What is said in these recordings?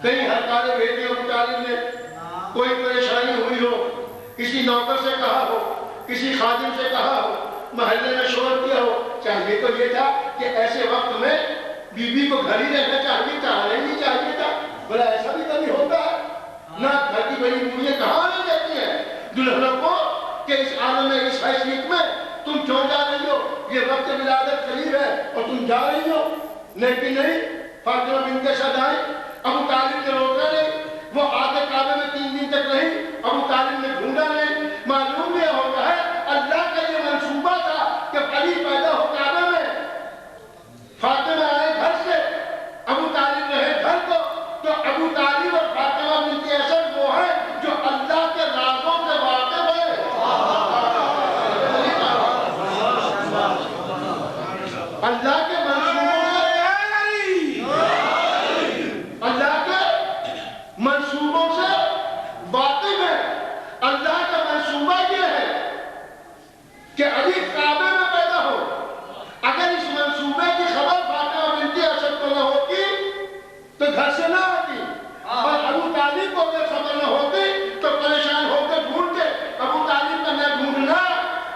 کہیں ہرکارے بھیجے ابو طالب نے، کوئی پریشانی ہوئی ہو، کسی نوکر سے کہا ہو، کسی خادم سے کہا ہو، محلے میں شور کیا ہو، چاہیے تو یہ تھا کہ ایسے وقت میں بی بی کو گھر ہی رہنا چاہیے تھا، نہیں چاہیے تھا، بھلا ایسا بھی کبھی ہوتا ہے؟ نہ گھر کی بڑی بوڑھیاں کہاں نہیں دیتی ہیں دلہنوں کو کہ اس عالم میں، اس حیثیت میں تم کیوں جا رہی ہو، یہ وقت ولادت قریب ہے اور تم جا رہی ہو؟ لیکن نہیں، فاطمہ بنت اسد آئی، ابو طالب نے روکا نہیں، وہ آگے کعبے میں 3 دن تک رہی، ابو طالب نے ڈھونڈا نہیں۔ معلوم یہ ہوتا ہے اللہ کا یہ منصوبہ تھا کہ علی پیدا ہو کعبے میں، فاطمہ آئے گھر سے، ابو طالب رہے گھر کو، تو ابو طالب اور فاطمہ بنت اسد وہ ہیں جو اللہ کے رازوں سے واقف ہیں۔ اللہ کے منصوبوں سے واقف ہے۔ اللہ کا منصوبہ یہ ہے کہ علی کعبے میں پیدا ہو۔ اگر اس منصوبے کی خبر فاطمہ بنت اسد کو نہ ہوتی تو گھر سے نہ آتی، اور ابو طالب کو اگر خبر نہ ہوتی تو پریشان ہو کر ڈھونڈتے۔ ابو طالب کا نہ ڈھونڈنا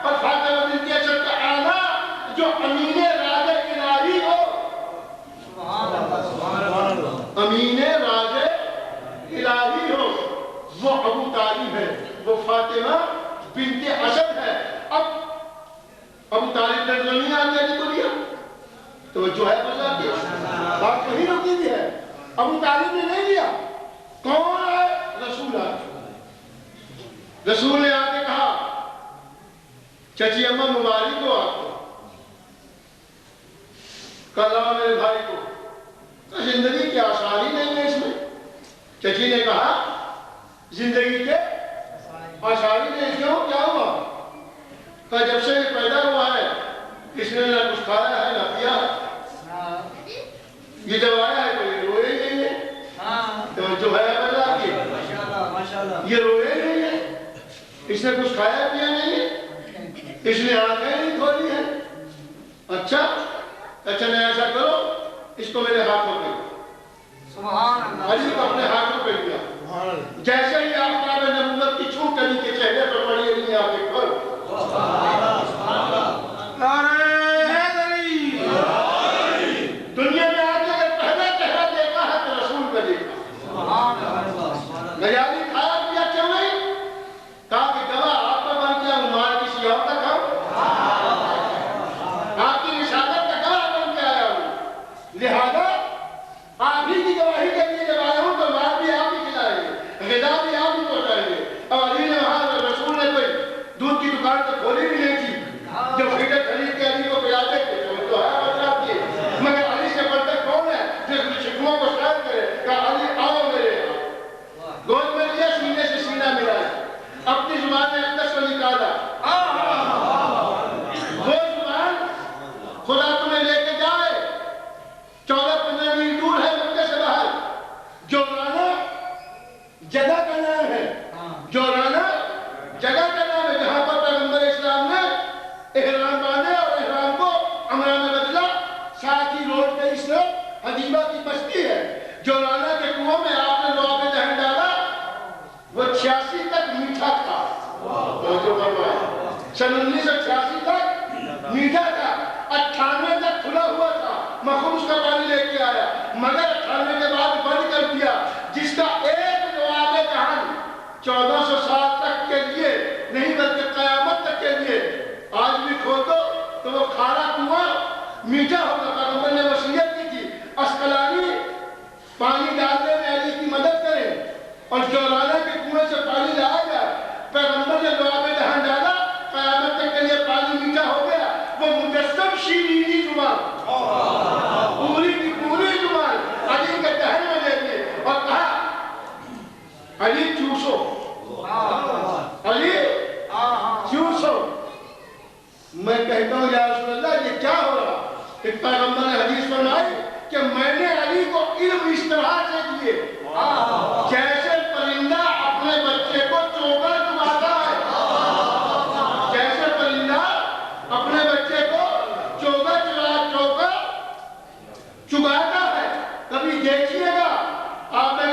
اور فاطمہ بنت اسد کا آنا، جو امین راز الہی ہو، امین راز الہی ہو، وہ ابو طالب ہے، وہ فاطمہ بنت اسد ہے۔ اب ابو طالب نے زمین آنے علی کو دیا، تو جو ہے بتا کی بات کہیں رکی بھی ہے، ابو طالب نے نہیں دیا۔ کون ہے؟ رسول آئے، رسول نے آ کے کہا چچی اماں مبارک ہو آپ کو، کہا میرے بھائی کو، تو زندگی کی آسانی نہیں ہے اس میں۔ چچی نے کہا زندگی کے آسانی نہیں، کیوں؟ کیا ہوا؟ کہا جب سے یہ پیدا ہوا ہے اس نے نہ کچھ کھایا ہے نہ پیا ہے، یہ جب آیا ہے تو یہ روئے ہی نہیں ہے، تو جو ہے پیدا کی یہ روئے نہیں ہے، اس نے کچھ کھایا پیا نہیں ہے، اس نے آنکھیں نہیں کھولی ہیں۔ اچھا نہیں، ایسا کرو اس کو میرے ہاتھوں پہ، علی کو اپنے ہاتھوں پہ لیا، جیسے ہی آفتاب نبوت کی چھوٹ علی کے چہرے پر پڑی، علی نے آگے کھول دنیا میں آج اگر پہلا چہرہ دیکھا ہے تو رسول کا دیکھا۔ نجاتی کھایا پیا کیوں نہیں؟ کہا کہ گواہ آپ کا بن گیا، مال کسی اور کا کھاؤ، آپ کی رسالت کا گواہ بن کے آیا ہوں، لہذا آپ ہی کی گواہی کے لیے جب آیا ہوں تو مال بھی آپ ہی کھلائیں گے، غذا بھی آپ ہی پہنچائیں گے۔ اور علی نے وہاں رسول نے کوئی دودھ کی دکان تو کھولی بھی نہیں تھی، جو فیڈر خرید کے علی کو پلا دیتے تو ہے بات کی، مگر علی سے بڑھتے کون ہے جو شکووں کو شاید کرے؟ کہا علی آؤ میرے یہاں، گود میں لیا، سینے سے سینہ ملایا، اپنی زبان میں اقدس کو نکالا، وہ زبان خدا تمہیں لے کے جائے، 14-15 میل دور ہے مکے سے باہر، جورانا جگہ کا نام ہے، جورانا جگہ کا نام ہے جہاں پر پیغمبر اسلام نے احرام باندھے اور احرام کو عمرہ میں بدلا۔ ساتھ ہی روڈ پہ اس حدیبہ کی بستی ہے، جورانا کے کنویں میں آپ نے لعاب دہن ڈالا، وہ 86 تک میٹھا تھا، سن 1986 تک میٹھا تھا، 98 تک کھلا ہوا تھا، مخصوص کا پانی لے کے آیا، مگر 98 کے بعد بند کر دیا، جس کا ایک لعاب دہن 1400 سال تک کے لیے نہیں بلکہ قیامت تک کے لیے آج بھی کھودو تو وہ کھارا کنواں میٹھا ہوگا۔ پیغمبر نے وصیت کی تھی عسقلانی پانی ڈالنے میں علی کی مدد کریں، اور جورانا کے کنویں سے پانی لایا گیا، پیغمبر نے لعاب دہن ڈالا، قیامت تک کے لیے پانی میٹھا ہو گیا۔ وہ مجسم شیرینی زبان، پوری کی پوری زبان علی کے دہن میں دے دیے اور کہا علی چوسو، علی چوسو۔ میں کہتا ہوں یا رسول اللہ یہ کیا ہو رہا؟ ایک پیغمبر نے حدیث فرمائی کہ میں نے علی کو علم اس طرح سے دیے جیسے پرندہ اپنے بچے کو چوگا چباتا ہے، جیسے پرندہ اپنے بچے کو چوگا چباتا ہے۔ کبھی دیکھیے گا آپ نے